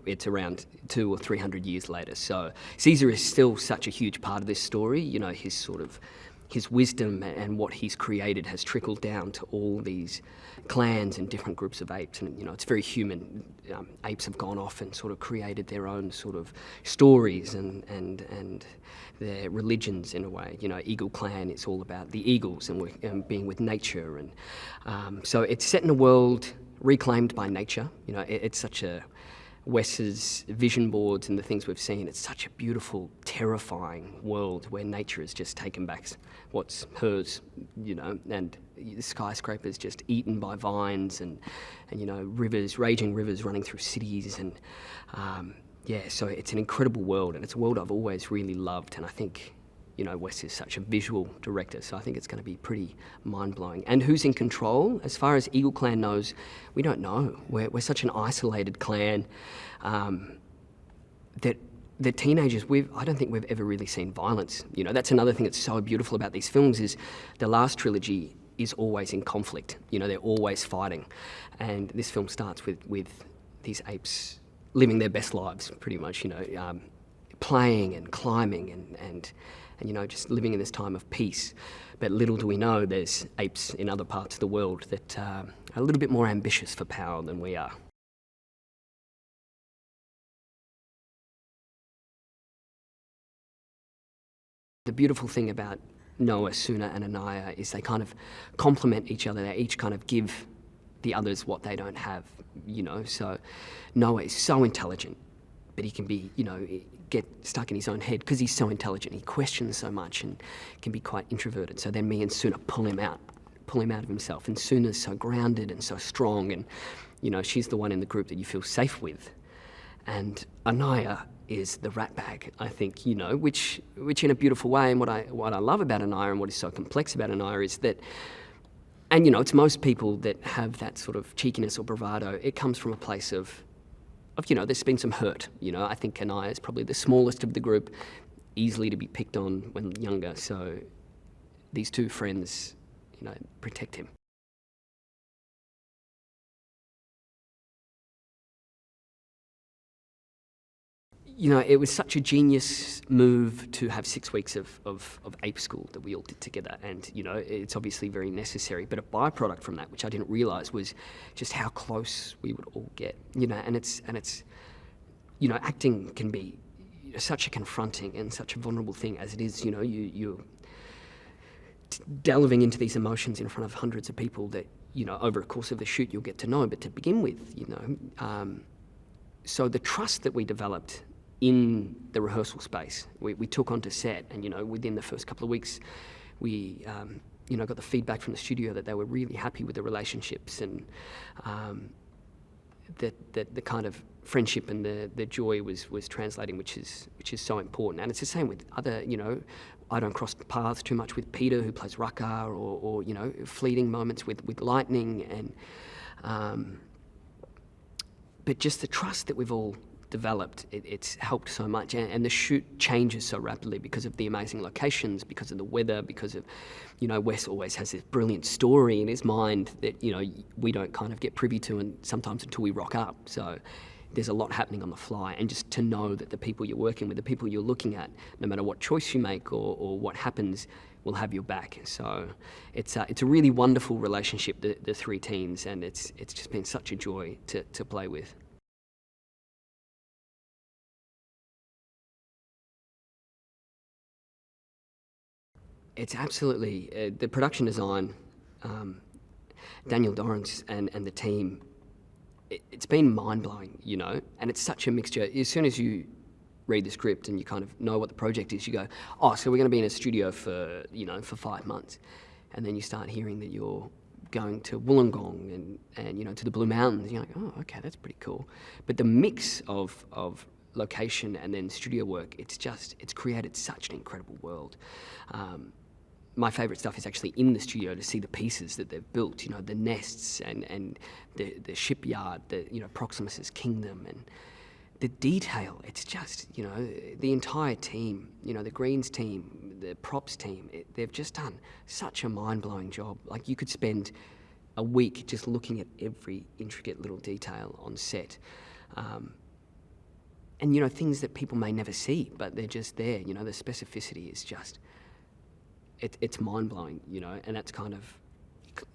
It's around 200 or 300 years later. So Caesar is still such a huge part of this story. You know, his wisdom and what he's created has trickled down to all these clans and different groups of apes. And, you know, it's very human. Apes have gone off and sort of created their own sort of stories and their religions in a way. You know, Eagle Clan, it's all about the eagles and being with nature. And so it's set in a world reclaimed by nature. You know, it's such a... Wes's vision boards and the things we've seen, it's such a beautiful, terrifying world where nature has just taken back what's hers, you know, and the skyscrapers just eaten by vines and you know, rivers, raging rivers running through cities. And so it's an incredible world, and it's a world I've always really loved. And I think, you know, Wes is such a visual director, so I think it's going to be pretty mind-blowing. And who's in control? As far as Eagle Clan knows, we don't know. We're such an isolated clan that the teenagers, I don't think we've ever really seen violence. You know, that's another thing that's so beautiful about these films is the last trilogy is always in conflict. You know, they're always fighting. And this film starts with these apes living their best lives, pretty much, you know, playing and climbing and you know, just living in this time of peace. But little do we know, there's apes in other parts of the world that are a little bit more ambitious for power than we are. The beautiful thing about Noah, Suna and Anaya is they kind of complement each other. They each kind of give the others what they don't have, you know. So Noah is so intelligent, but he can be, you know, get stuck in his own head because he's so intelligent. He questions so much and can be quite introverted. So then me and Suna pull him out of himself. And Suna's so grounded and so strong, and, you know, she's the one in the group that you feel safe with. And Anaya is the rat bag, I think, you know, which in a beautiful way. And what I love about Anaya and what is so complex about Anaya is that, and, you know, it's most people that have that sort of cheekiness or bravado, it comes from a place of, you know, there's been some hurt. You know, I think Anaya is probably the smallest of the group, easily to be picked on when younger. So these two friends, you know, protect him. You know, it was such a genius move to have 6 weeks of ape school that we all did together. And, you know, it's obviously very necessary. But a byproduct from that, which I didn't realise, was just how close we would all get. You know, and it's you know, acting can be such a confronting and such a vulnerable thing as it is. You know, you're delving into these emotions in front of hundreds of people that, you know, over a course of the shoot you'll get to know. But to begin with, you know, so the trust that we developed in the rehearsal space, we took onto set, and, you know, within the first couple of weeks, we, you know, got the feedback from the studio that they were really happy with the relationships, and that the kind of friendship and the joy was translating, which is so important. And it's the same with other, you know, I don't cross paths too much with Peter, who plays Raka, or you know, fleeting moments with Lightning, and but just the trust that we've all developed, it's helped so much. And the shoot changes so rapidly because of the amazing locations, because of the weather, because of, you know, Wes always has this brilliant story in his mind that, you know, we don't kind of get privy to, and sometimes until we rock up. So there's a lot happening on the fly, and just to know that the people you're working with, the people you're looking at, no matter what choice you make or what happens, will have your back. So it's a really wonderful relationship, the three teams, and it's just been such a joy to play with. It's absolutely, the production design, Daniel Dorrance and the team, it's been mind-blowing, you know, and it's such a mixture. As soon as you read the script and you kind of know what the project is, you go, oh, so we're going to be in a studio for, you know, for 5 months. And then you start hearing that you're going to Wollongong and you know, to the Blue Mountains. You're like, oh, okay, that's pretty cool. But the mix of location and then studio work, it's created such an incredible world. My favourite stuff is actually in the studio to see the pieces that they've built, you know, the nests and the shipyard, you know, Proximus's kingdom, and the detail. It's just, you know, the entire team, you know, the Greens team, the props team, they've just done such a mind-blowing job. Like, you could spend a week just looking at every intricate little detail on set. and, you know, things that people may never see, but they're just there. You know, the specificity is just, it's mind-blowing, you know, and that's kind of,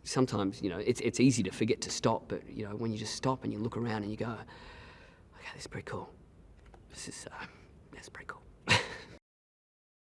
sometimes, you know, it's easy to forget to stop, but, you know, when you just stop and you look around and you go, okay, this is pretty cool. That's pretty cool.